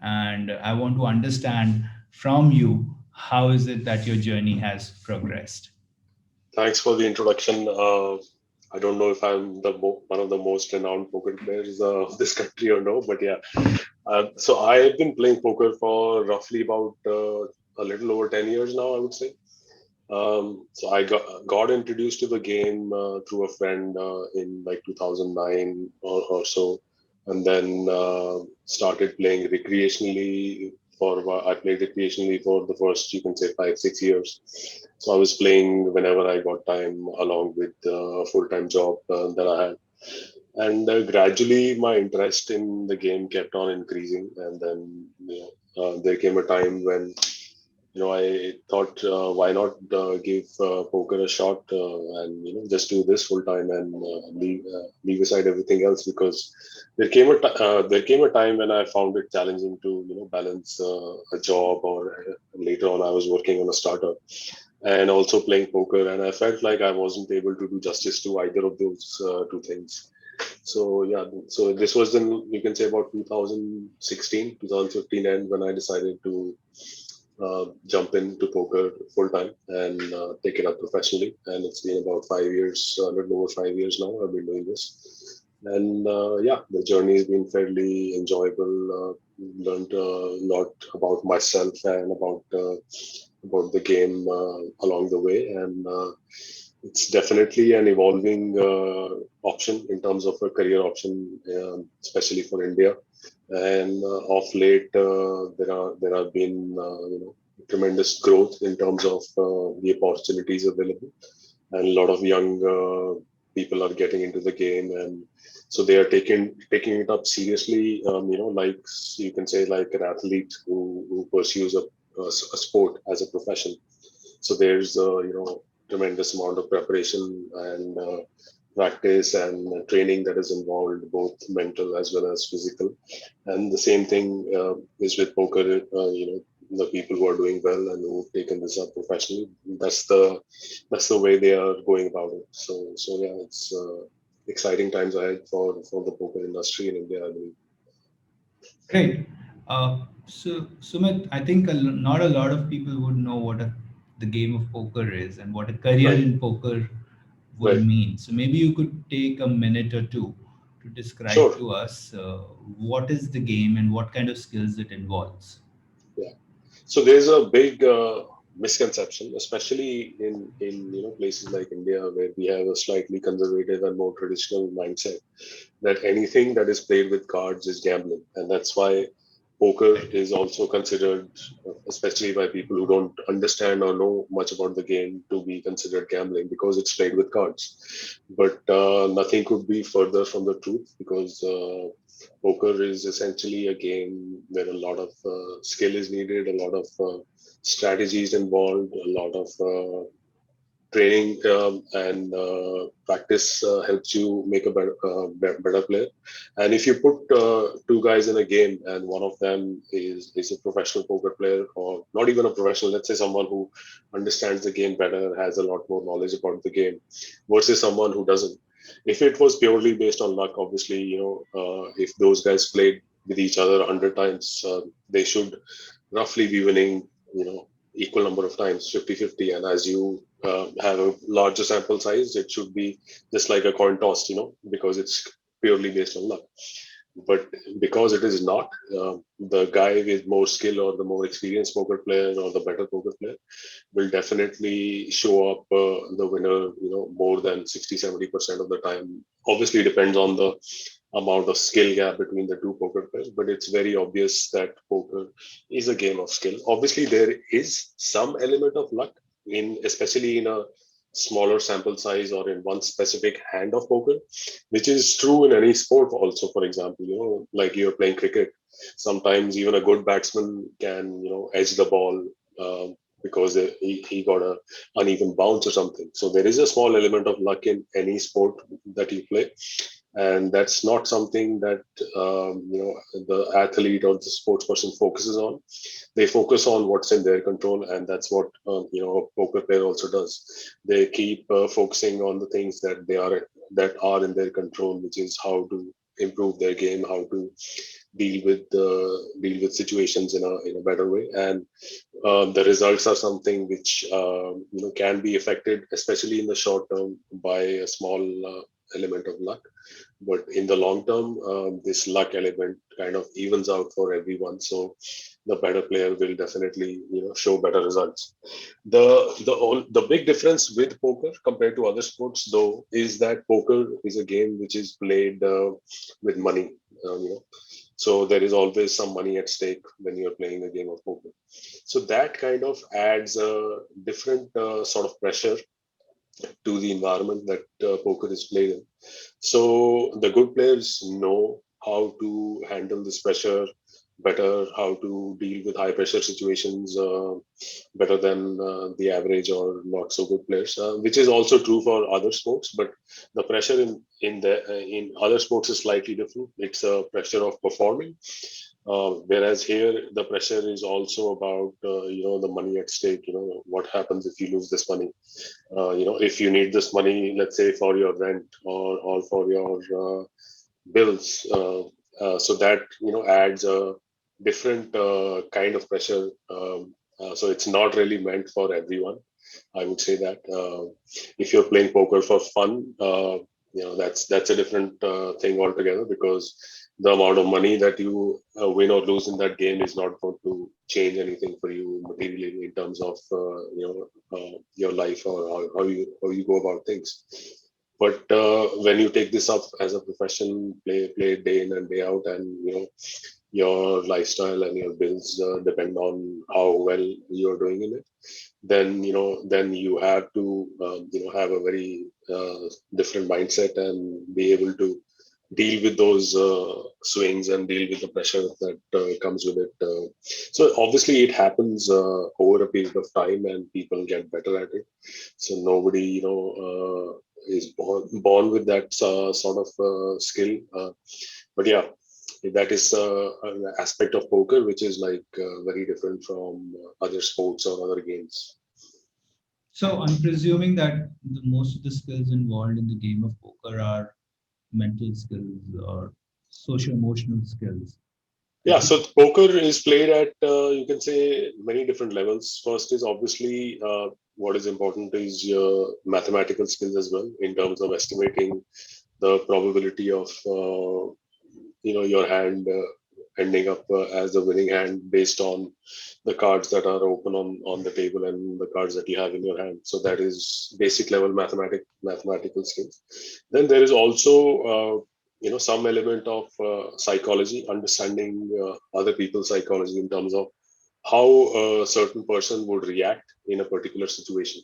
and I want to understand from you how is it that your journey has progressed. Thanks for the introduction. I don't know if I'm one of the most renowned poker players of this country or no, but yeah. So I have been playing poker for roughly about a little over 10 years now, I would say. So I got introduced to the game through a friend in like 2009 or so, and then started playing recreationally I played recreationally for the first, you can say, 5 6 years. So I was playing whenever I got time, along with a full-time job that I had. And gradually, my interest in the game kept on increasing, and then there came a time when I thought, why not give poker a shot, and just do this full time and leave aside everything else, because there came a time when I found it challenging to balance a job, or later on I was working on a startup and also playing poker, and I felt like I wasn't able to do justice to either of those two things. So yeah, so this was in, you can say, about 2016, 2015, and when I decided to jump into poker full time and take it up professionally. And it's been about 5 years, a little over 5 years now. I've been doing this, and yeah, the journey has been fairly enjoyable. Learned a lot about myself and about the game along the way, and it's definitely an evolving option in terms of a career option, especially for India. And of late, there have been tremendous growth in terms of the opportunities available, and a lot of young people are getting into the game, and so they are taking it up seriously. Like, you can say, like an athlete who pursues a sport as a profession. So there's tremendous amount of preparation and practice and training that is involved, both mental as well as physical. And the same thing is with poker. The people who are doing well and who've taken this up professionally, that's the way they are going about it. So yeah, it's exciting times ahead for the poker industry in India, I believe. Great. So, Sumit, I think not a lot of people would know what the game of poker is and what a career Right, in poker would right, mean. So, maybe you could take a minute or two to describe sure. to us what is the game and what kind of skills it involves. Yeah. So there's a big misconception, especially in places like India, where we have a slightly conservative and more traditional mindset, that anything that is played with cards is gambling, and that's why poker Right. is also considered, especially by people who don't understand or know much about the game, to be considered gambling because it's played with cards. But nothing could be further from the truth, because poker is essentially a game where a lot of skill is needed, a lot of strategies involved, a lot of training and practice helps you make a better player. And if you put two guys in a game, and one of them is a professional poker player, or not even a professional, let's say someone who understands the game better, has a lot more knowledge about the game, versus someone who doesn't. If it was purely based on luck, obviously, if those guys played with each other 100 times, they should roughly be winning, equal number of times, 50-50. And as you have a larger sample size, it should be just like a coin toss, because it's purely based on luck. But because it is not, the guy with more skill, or the more experienced poker player, or the better poker player, will definitely show up the winner, more than 60-70% of the time. Obviously, it depends on the amount of skill gap between the two poker players, but it's very obvious that poker is a game of skill. Obviously, there is some element of luck in, especially in a smaller sample size or in one specific hand of poker, which is true in any sport also. For example, like you're playing cricket, sometimes even a good batsman can, edge the ball because he got a uneven bounce or something. So there is a small element of luck in any sport that you play, and that's not something that the athlete or the sports person focuses on. They focus on what's in their control, and that's what a poker player also does. They keep focusing on the things that are in their control, which is how to improve their game, how to deal with situations in a better way. And the results are something which can be affected, especially in the short term, by a small element of luck. But in the long term, this luck element kind of evens out for everyone. So the better player will definitely show better results. The big difference with poker compared to other sports, though, is that poker is a game which is played with money. So there is always some money at stake when you're playing a game of poker. So that kind of adds a different sort of pressure to the environment that poker is played in. So the good players know how to handle this pressure better, how to deal with high pressure situations better than the average or not so good players, which is also true for other sports. But the pressure in other sports is slightly different. It's a pressure of performing, whereas here the pressure is also about the money at stake. What happens if you lose this money? If you need this money, let's say for your rent or for your bills, so that adds a different kind of pressure. So it's not really meant for everyone. I would say that if you're playing poker for fun, that's a different thing altogether, because the amount of money that you win or lose in that game is not going to change anything for you materially in terms of your life or how you go about things. But when you take this up as a profession, play day in and day out, and your lifestyle and your bills depend on how well you're doing in it, then you have to have a very different mindset and be able to deal with those swings and deal with the pressure that comes with it. So obviously it happens over a period of time, and people get better at it. So nobody is born with that sort of skill. But yeah, that is an aspect of poker which is like very different from other sports or other games. So I'm presuming that most of the skills involved in the game of poker are mental skills or social emotional skills. I Yeah, think. so poker is played at you can say many different levels. First is obviously what is important is your mathematical skills as well, in terms of estimating the probability of your hand ending up as the winning hand based on the cards that are open on the table and the cards that you have in your hand. So that is basic level mathematical skills. Then there is also some element of psychology, understanding other people's psychology in terms of how a certain person would react in a particular situation.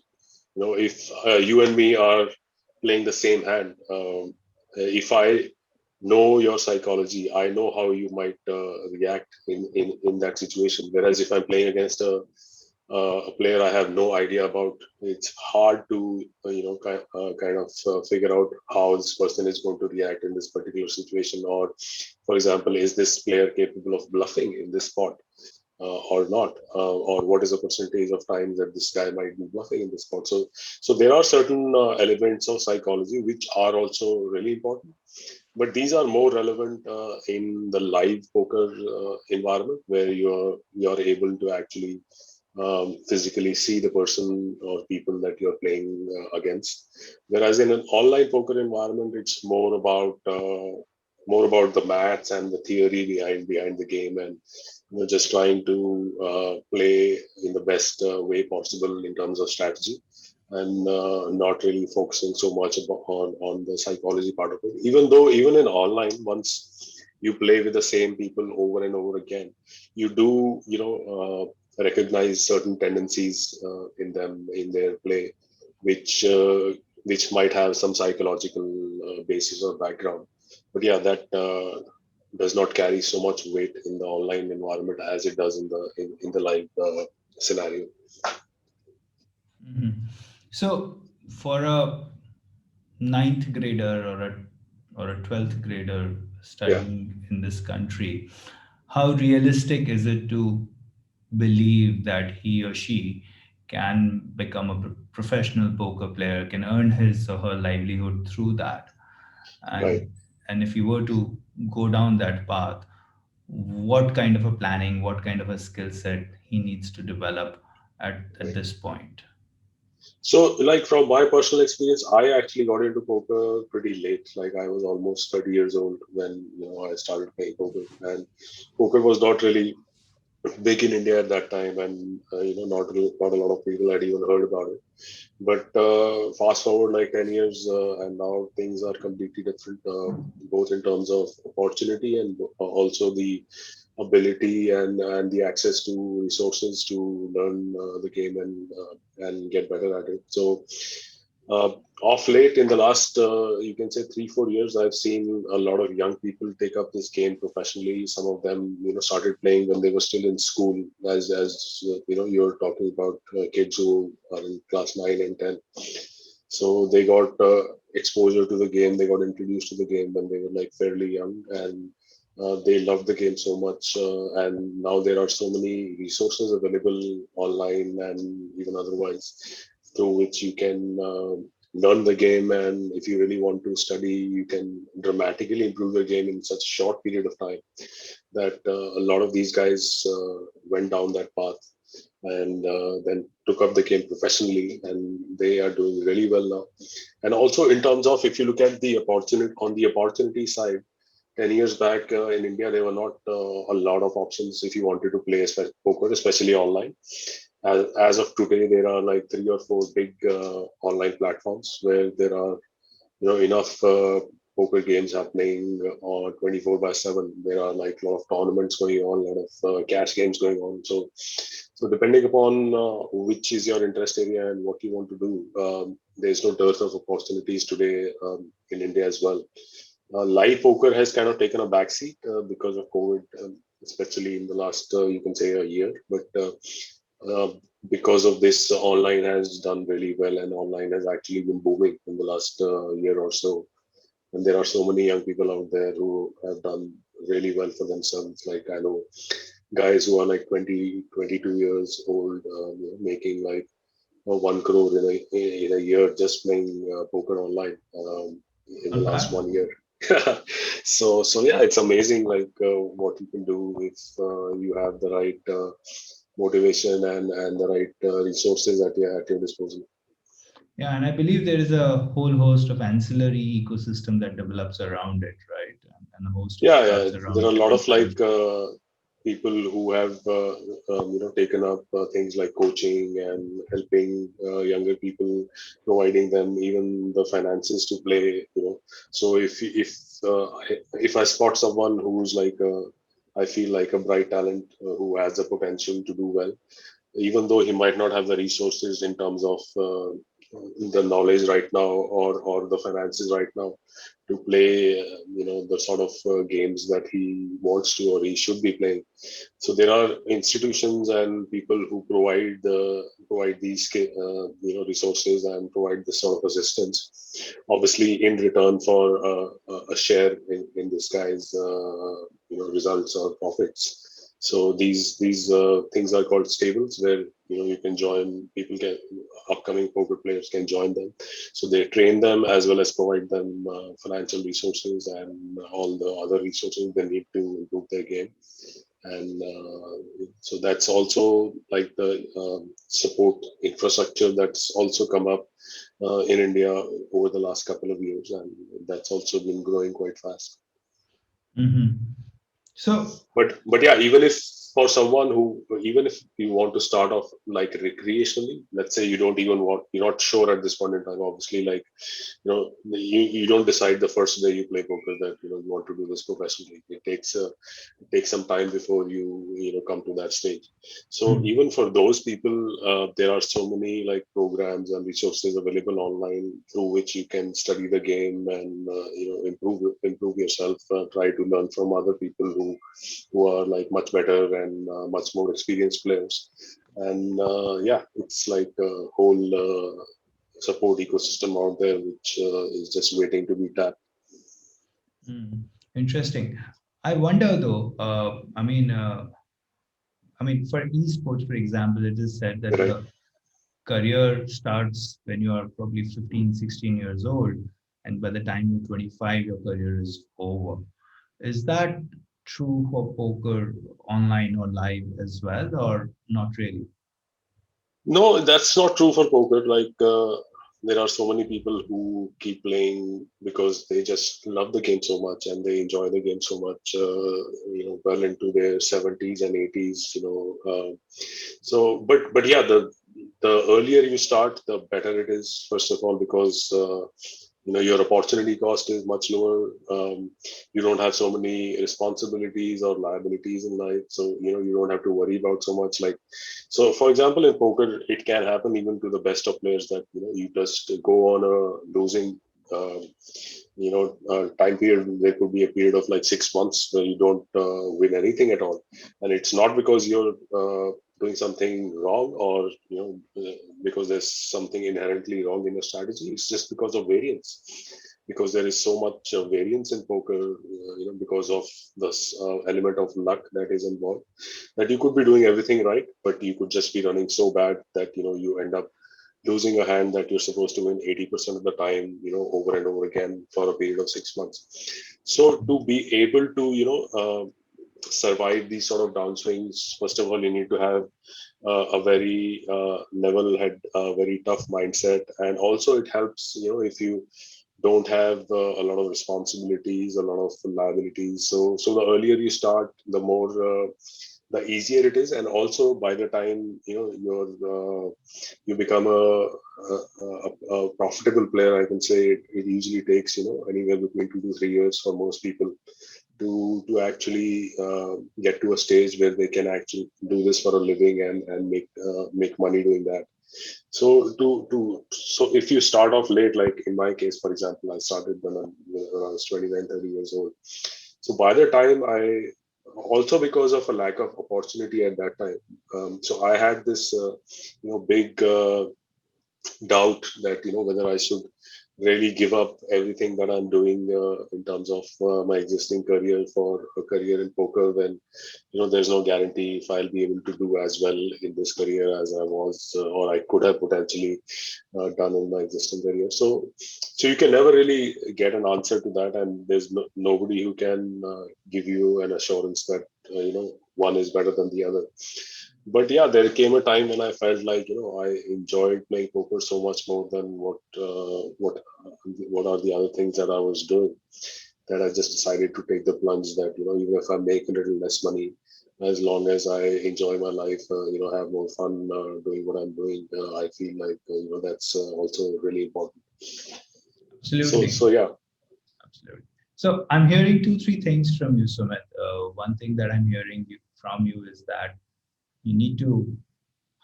If you and me are playing the same hand, if I know your psychology, I know how you might react in that situation. Whereas if I'm playing against a player I have no idea about, it's hard to kind of figure out how this person is going to react in this particular situation. Or, for example, is this player capable of bluffing in this spot? Or not, or what is the percentage of times that this guy might be bluffing in this spot? So there are certain elements of psychology which are also really important, but these are more relevant in the live poker environment, where you're able to actually physically see the person or people that you're playing against. Whereas in an online poker environment, it's more about the maths and the theory behind the game, and just trying to play in the best way possible in terms of strategy, and not really focusing so much on the psychology part of it. Even in online, once you play with the same people over and over again, you do recognize certain tendencies in them, in their play, which which might have some psychological basis or background. But yeah, that does not carry so much weight in the online environment as it does in the live scenario. Mhm. So for a ninth grader or a 12th grader Yeah. studying in this country, how realistic is it to believe that he or she can become a professional poker player, can earn his or her livelihood through that? Right. And if you were to go down that path, what kind of a planning, what kind of a skill set he needs to develop at this point? So, like from my personal experience, I actually got into poker pretty late. Like I was almost 30 years old when I started playing poker, and poker was not really big in India at that time, and not a lot of people had even heard about it. But fast forward like 10 years, and now things are completely different, both in terms of opportunity and also the ability and the access to resources to learn the game and get better at it. So uh, off late in the last, you can say 3-4 years, I've seen a lot of young people take up this game professionally. Some of them, started playing when they were still in school, as you're talking about kids who are in class 9 and 10. So they got exposure to the game. They got introduced to the game when they were like fairly young, and they loved the game so much. And now there are so many resources available online and even otherwise through which you can learn the game. And if you really want to study, you can dramatically improve your game in such a short period of time that a lot of these guys went down that path and then took up the game professionally, and they are doing really well now. And also in terms of, if you look at the opportunity, on the opportunity side, 10 years back in India, there were not a lot of options if you wanted to play poker, especially online. As of today, there are like 3 or 4 big online platforms where there are enough poker games happening on 24 by 7. There are like a lot of tournaments going on, a lot of cash games going on. So depending upon which is your interest area and what you want to do, there's no dearth of opportunities today in India as well. Live poker has kind of taken a backseat because of COVID, especially in the last, you can say, a year. But uh, because of this, online has done really well, and online has actually been booming in the last year or so. And there are so many young people out there who have done really well for themselves. Like I know guys who are like 20, 22 years old, making like 1 crore in a year just playing poker online in the Not last bad. 1 year. So yeah, it's amazing like what you can do if you have the right motivation and the right resources at your disposal. Yeah, and I believe there is a whole host of ancillary ecosystem that develops around it, right? And a host of Yeah, clubs there are around a lot of people. like people who have taken up things like coaching and helping younger people, providing them even the finances to play. So if I spot someone who's like I feel like a bright talent who has the potential to do well, even though he might not have the resources in terms of the knowledge right now or the finances right now to play the sort of games that he wants to or he should be playing. So there are institutions and people who provide these resources and provide this sort of assistance, obviously in return for a share in this guy's results or profits. So these things are called stables, where you can join. People can Upcoming poker players can join them. So they train them as well as provide them financial resources and all the other resources they need to improve their game. And so that's also like the support infrastructure that's also come up in India over the last couple of years, and that's also been growing quite fast. Hmm. So, But yeah, even if for someone who, even if you want to start off like recreationally, let's say you don't even want, you're not sure at this point in time, obviously, like you don't decide the first day you play poker that you want to do this professionally. It takes some time before you come to that stage. So hmm. even for those people, there are so many like programs and resources available online through which you can study the game and improve yourself, try to learn from other people who are like much better and much more experienced players. And yeah, it's like a whole support ecosystem out there which is just waiting to be tapped. Hmm. Interesting. I wonder though, for esports, for example, it is said that Right. the career starts when you are probably 15, 16 years old, and by the time you're 25, your career is over. Is that true for poker online or live as well, or not really? No, that's not true for poker. There are so many people who keep playing because they just love the game so much and they enjoy the game so much. Well into their 70s and 80s. But yeah, the earlier you start, the better it is. First of all, because your opportunity cost is much lower. You don't have so many responsibilities or liabilities in life, so you don't have to worry about so much. Like, so for example, in poker, it can happen even to the best of players that you just go on a losing. Um, Time period. There could be a period of like 6 months where you don't win anything at all, and it's not because you're doing something wrong or because there's something inherently wrong in the strategy. It's just because of variance, because there is so much variance in poker, because of this element of luck that is involved, that you could be doing everything right, but you could just be running so bad that you end up losing a hand that you're supposed to win 80% of the time, over and over again for a period of 6 months. So to be able to, survive these sort of downswings, first of all, you need to have a very level head, very tough mindset. And also it helps, if you don't have a lot of responsibilities, a lot of liabilities. So the earlier you start, the more the easier it is, and also by the time you become a profitable player, I can say it usually takes anywhere between 2 to 3 years for most people to actually get to a stage where they can actually do this for a living and make money doing that. So if you start off late, like in my case, for example, I started when I was 29, 30 years old. So by the time I also because of a lack of opportunity at that time, so I had this big doubt that whether I should really give up everything that I'm doing in terms of my existing career for a career in poker, when there's no guarantee if I'll be able to do as well in this career as I was or I could have potentially done in my existing career. So you can never really get an answer to that, and there's nobody who can give you an assurance that one is better than the other. But yeah, there came a time when I felt like I enjoyed playing poker so much more than what are the other things that I was doing, that I just decided to take the plunge that even if I make a little less money, as long as I enjoy my life, have more fun doing what I'm doing, I feel like that's also really important. So Absolutely. yeah. Absolutely. So I'm hearing two, three things from you, Sumit. One thing that I'm hearing from you is that you need to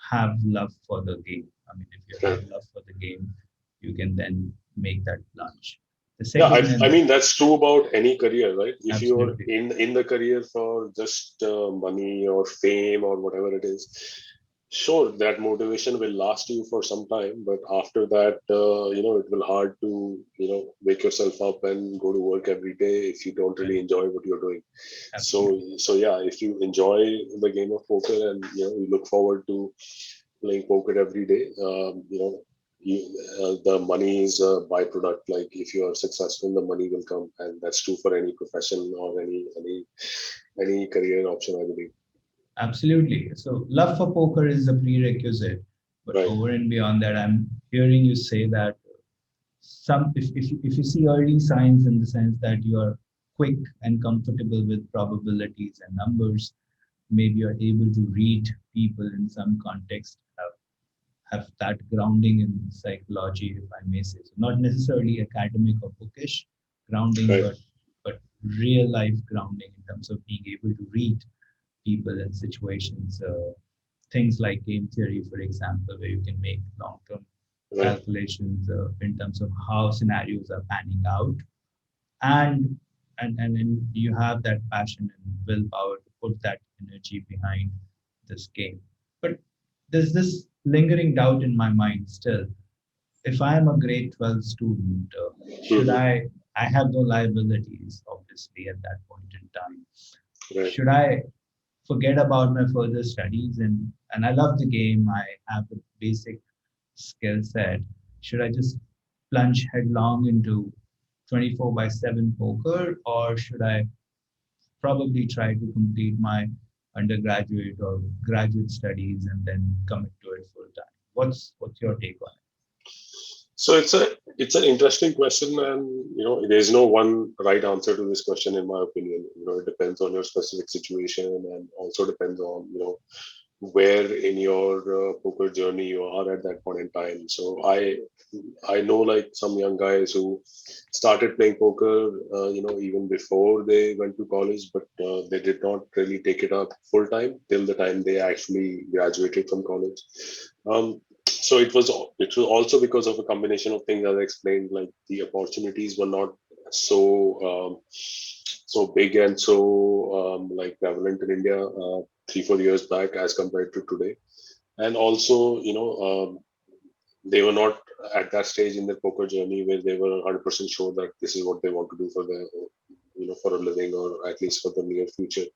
have love for the game. I mean, if you have Right. love for the game, you can then make that plunge. The Yeah, second, I and mean that's true about any career, right? If you're absolutely, in the career for just money or fame or whatever it is, sure, that motivation will last you for some time, but after that, it will hard to wake yourself up and go to work every day if you don't right, really enjoy what you're doing. So absolutely, so yeah, if you enjoy the game of poker and you look forward to playing poker every day. You, the money is a byproduct. Like if you are successful, the money will come, and that's true for any profession or any career option, I believe. absolutely. So love for poker is a prerequisite, but Right. over and beyond that, I'm hearing you say that if you see early signs in the sense that you are quick and comfortable with probabilities and numbers, maybe you're able to read people in some context, have that grounding in psychology, if I may say. So not necessarily academic or bookish grounding, Right. but real life grounding in terms of being able to read people and situations. Things like game theory, for example, where you can make long-term Right. calculations in terms of how scenarios are panning out, and and you have that passion and willpower to put that energy behind this game. But there's this lingering doubt in my mind still. If I am a grade 12 student, should Hmm. I have no liabilities, obviously, at that point in time. Right. Should I forget about my further studies, and I love the game, I have the basic skill set. Should I just plunge headlong into 24 by 7 poker, or should I probably try to complete my undergraduate or graduate studies and then commit to it full time. What's your take on So it's an interesting question, and there's no one right answer to this question in my opinion. It depends on your specific situation, and also depends on where in your poker journey you are at that point in time. So I know like some young guys who started playing poker, even before they went to college, but they did not really take it up full time till the time they actually graduated from college. So it was also because of a combination of things as I explained, like the opportunities were not so so big and so like prevalent in India 3 4 years back as compared to today, and also they were not at that stage in their poker journey where they were 100% sure that this is what they want to do for their for a living, or at least for the near future.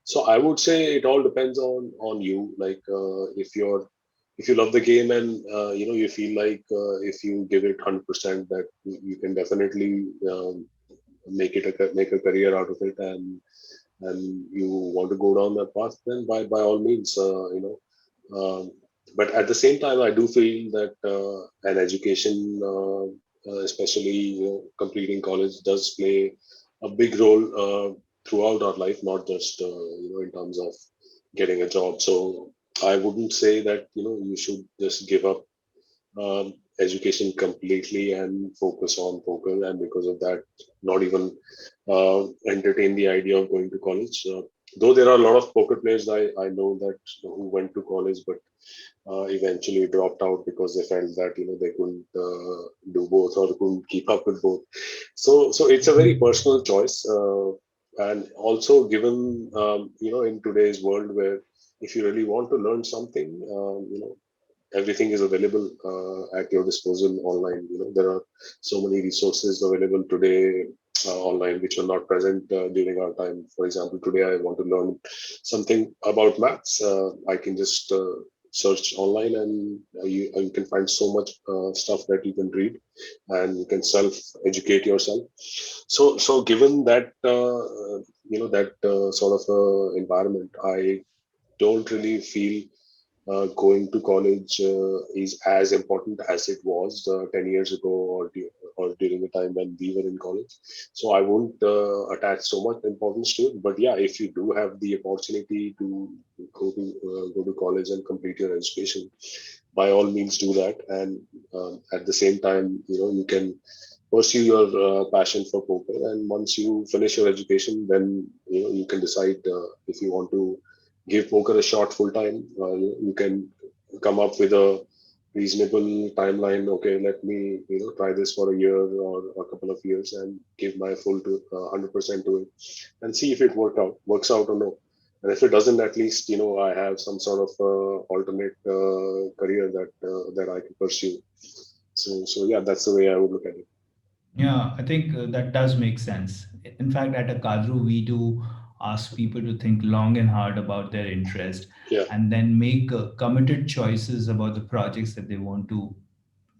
So I would say it all depends on you. Like if you love the game, and you feel like if you give it 100%, that you can definitely make a career out of it, and you want to go down that path, then by all means, um, but at the same time, I do feel that an education, especially completing college, does play a big role throughout our life, not just in terms of getting a job. So I wouldn't say that you should just give up education completely and focus on poker, and because of that, not even entertain the idea of going to college. Though there are a lot of poker players I know that who went to college, but eventually dropped out because they felt that they couldn't do both, or couldn't keep up with both. So it's a very it? personal choice, and also given in today's world, where if you really want to learn something, everything is available at your disposal online. There are so many resources available today online which were not present during our time. For example, today I want to learn something about maths. I can just search online, and you can find so much stuff that you can read, and you can self educate yourself. So given that that sort of environment, I don't really feel going to college is as important as it was 10 years ago, or during the time when we were in college. So I won't attach so much importance to it. But yeah, if you do have the opportunity to go to college and complete your education, by all means do that. And at the same time, you can pursue your passion for poker. And once you finish your education, then you can decide if you want to give poker a shot full time. You can come up with a reasonable timeline. Okay, let me try this for a year or a couple of years, and give my full to 100% to it, and see if it works out or no. And if it doesn't, at least I have some sort of alternate career that I can pursue. So yeah, that's the way I would look at it. Yeah, I think that does make sense. In fact, at ACadru, we do ask people to think long and hard about their interest Yeah, and then make committed choices about the projects that they want to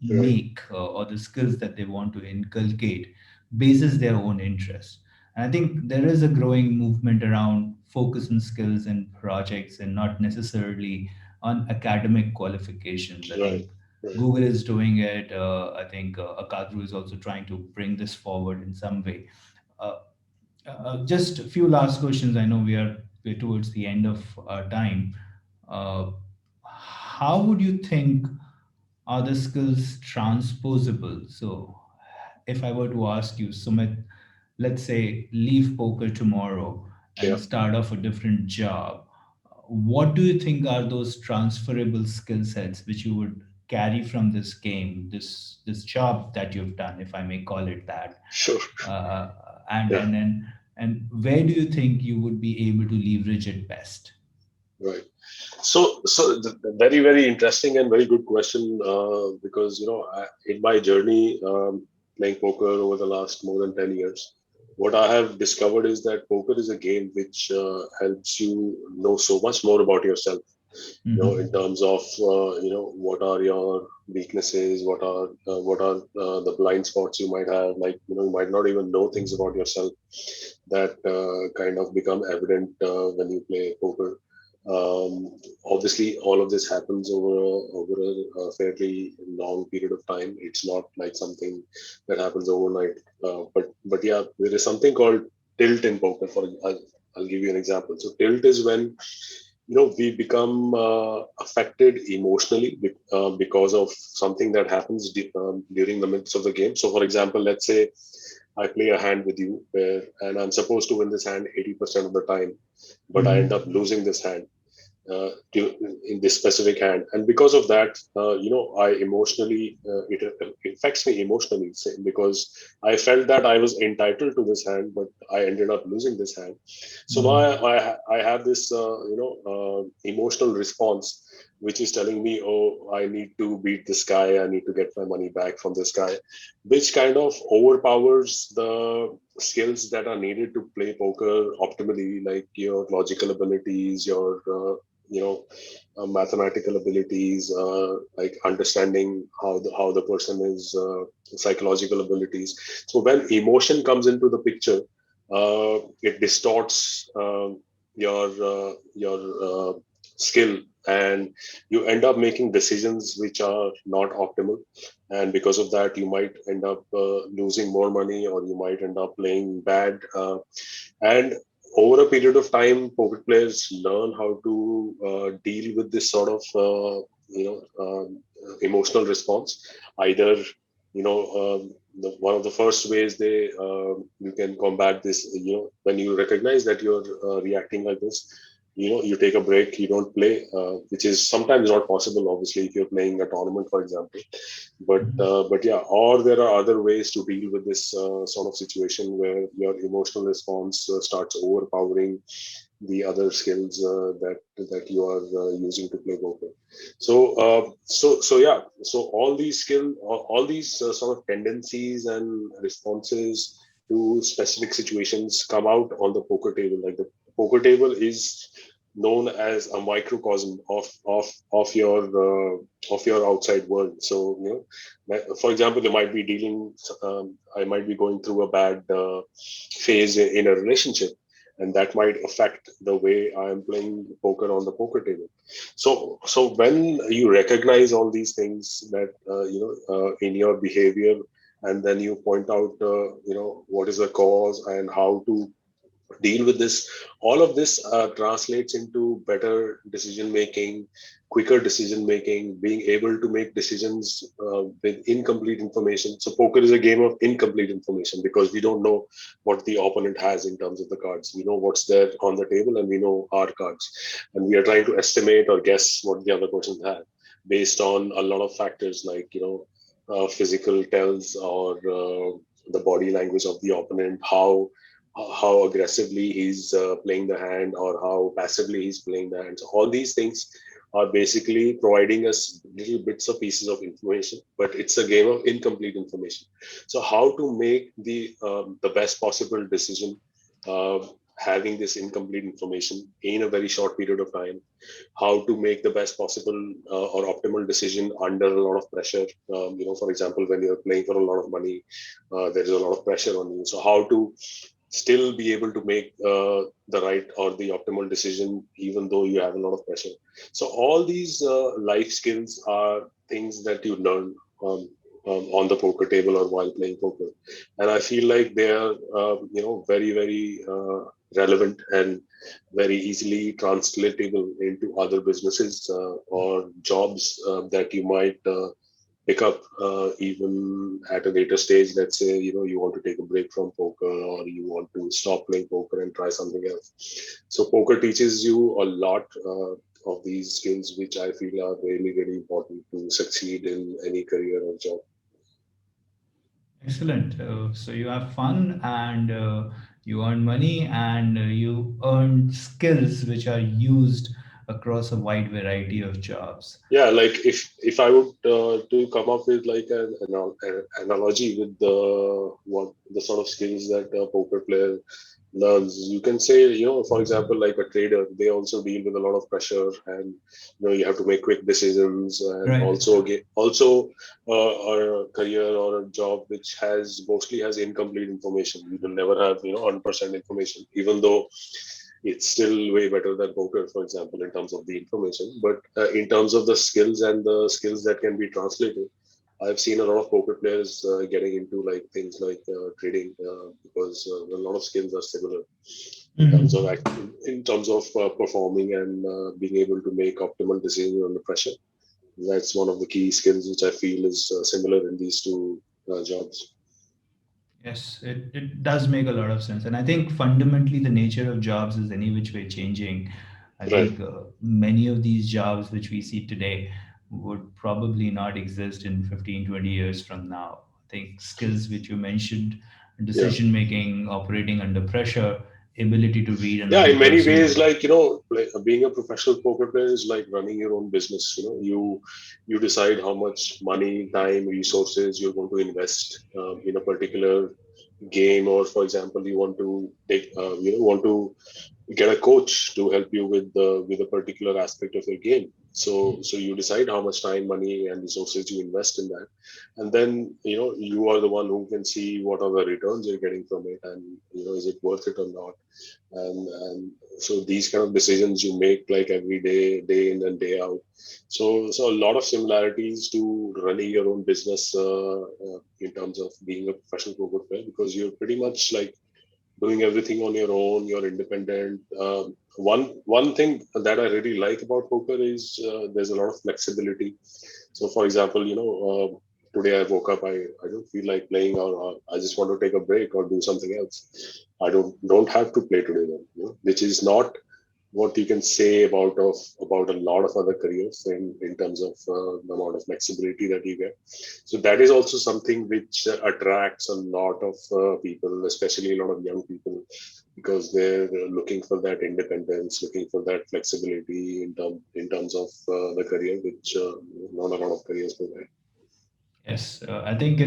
right, make or the skills that they want to inculcate bases their own interest. And I think there is a growing movement around focus on skills and projects and not necessarily on academic qualifications. I right, think right. Google is doing it. I think Akadru is also trying to bring this forward in some way. Uh, just a few last questions. I know we're towards the end of our time. Uh, how would you think are the skills transposable? So, if I were to ask you, Sumit, let's say leave poker tomorrow and Yeah, start off a different job, what do you think are those transferable skill sets which you would carry from this game, this job that you've done, if I may call it that? sure. Uh, and Yeah, and and and where do you think you would be able to leverage it best? right. So very, very interesting and very good question, because in my journey playing poker over the last more than 10 years, what I have discovered is that poker is a game which helps you know so much more about yourself. in Mm-hmm. terms of what are your weaknesses, what are the blind spots you might have, like you might not even know things about yourself that kind of become evident when you play poker. Obviously, all of this happens over a fairly long period of time. It's not like something that happens overnight. But yeah, there is something called tilt in poker. I'll give you an example. So tilt is when we become affected emotionally because of something that happens during the midst of the game. So, for example, let's say I play a hand with you and I'm supposed to win this hand 80% of the time, but I end up Mm-hmm. losing this hand in this specific hand, and because of that, I emotionally it affects me emotionally, because I felt that I was entitled to this hand, but I ended up losing this hand. So now I have this emotional response which is telling me, oh, I need to beat this guy, I need to get my money back from this guy, which kind of overpowers the skills that are needed to play poker optimally, like your logical abilities, your mathematical abilities, like understanding how the person is, psychological abilities. So when emotion comes into the picture, it distorts your skill, and you end up making decisions which are not optimal, and because of that you might end up losing more money, or you might end up playing bad, and over a period of time, poker players learn how to deal with this sort of emotional response. Either one of the first ways you can combat this, when you recognize that you're reacting like this, you take a break, you don't play, which is sometimes not possible, obviously, if you're playing a tournament, for example. But yeah, or there are other ways to deal with this sort of situation where your emotional response starts overpowering the other skills that you are using to play poker. So yeah, so all these sort of tendencies and responses to specific situations come out on the poker table. Like the poker table is known as a microcosm of your outside world. So for example, I might be going through a bad phase in a relationship, and that might affect the way I am playing poker on the poker table. So when you recognize all these things that in your behavior, and then you point out what is the cause and how to deal with this, all of this translates into better decision making, quicker decision making, being able to make decisions with incomplete information. So poker is a game of incomplete information, because we don't know what the opponent has in terms of the cards. We know what's there on the table, and we know our cards, and we are trying to estimate or guess what the other person has based on a lot of factors, like physical tells, or the body language of the opponent, how aggressively he's playing the hand, or how passively he's playing the hand. So all these things are basically providing us little bits or pieces of information, but it's a game of incomplete information. So how to make the best possible decision, uh, having this incomplete information in a very short period of time, how to make the best possible or optimal decision under a lot of pressure. For example, when you're playing for a lot of money, there is a lot of pressure on you. So how to still be able to make the right or the optimal decision even though you have a lot of pressure. So all these life skills are things that you learn on the poker table or while playing poker, and I feel like they are very very relevant and very easily translatable into other businesses or jobs that you might pick up even at a later stage. Let's say you want to take a break from poker, or you want to stop playing poker and try something else. So poker teaches you a lot of these skills, which I feel are really really important to succeed in any career or job. Excellent. So you have fun and you earn money and you earn skills which are used across a wide variety of jobs. Yeah, like if I would to come up with like an analogy with the sort of skills that a poker player learns. You can say, for example, like a trader, they also deal with a lot of pressure, and you have to make quick decisions, and Right. a career or a job which mostly has incomplete information. You will never have 100% information, even though it's still way better than poker, for example, in terms of the information. But in terms of the skills and the skills that can be translated, I've seen a lot of poker players getting into like things like trading because a lot of skills are similar in terms of Mhm. performing and being able to make optimal decisions under pressure. That's one of the key skills which I feel is similar in these two jobs. Yes, it does make a lot of sense. And I think fundamentally the nature of jobs is any which way changing. I Right. think many of these jobs which we see today would probably not exist in 15, 20 years from now. I think skills which you mentioned, Yeah. decision making, operating under pressure, ability to read Yeah, another in many person. ways, like like being a professional poker player is like running your own business. You decide how much money, time, resources you're going to invest in a particular game, or for example, you want to want to get a coach to help you with a particular aspect of your game. So you decide how much time, money, and resources you invest in that, and then you are the one who can see what are the returns you're getting from it, and is it worth it or not. And so these kind of decisions you make like every day, day in and day out. So a lot of similarities to running your own business in terms of being a professional poker player, because you're pretty much like doing everything on your own. You're independent. One thing that I really like about poker is there's a lot of flexibility. So, for example, today I woke up, I don't feel like playing, or I just want to take a break or do something else. I don't have to play today, then, which is not what you can say about a lot of other careers in terms of the amount of flexibility that you get. So that is also something which attracts a lot of people, especially a lot of young people, because they're looking for that independence, looking for that flexibility in terms of the career, which not a lot of careers provide. Yes, I think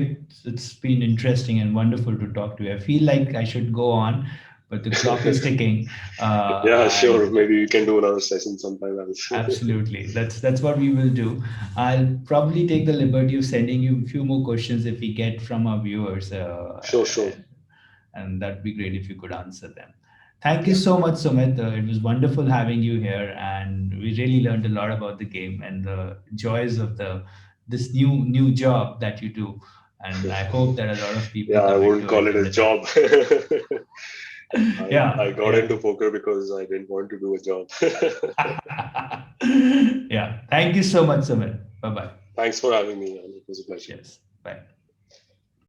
it's been interesting and wonderful to talk to you. I feel like I should go on, but the clock is ticking, Yeah, sure. and Maybe we can do another session sometime else. absolutely, that's what we will do. I'll probably take the liberty of sending you a few more questions if we get from our viewers, Sure, sure. and that'd be great if you could answer them. Thank you Yeah. so much, Sumit. It was wonderful having you here, and we really learned a lot about the game and the joys of the this new job that you do. And I hope that a lot of people Yeah, I come wouldn't into call it it in a the time. job. I Yeah, got yeah. into poker because I didn't want to do a job. Yeah. Thank you so much, Sumit. Bye bye. Thanks for having me, man. It was a pleasure. Cheers. Bye.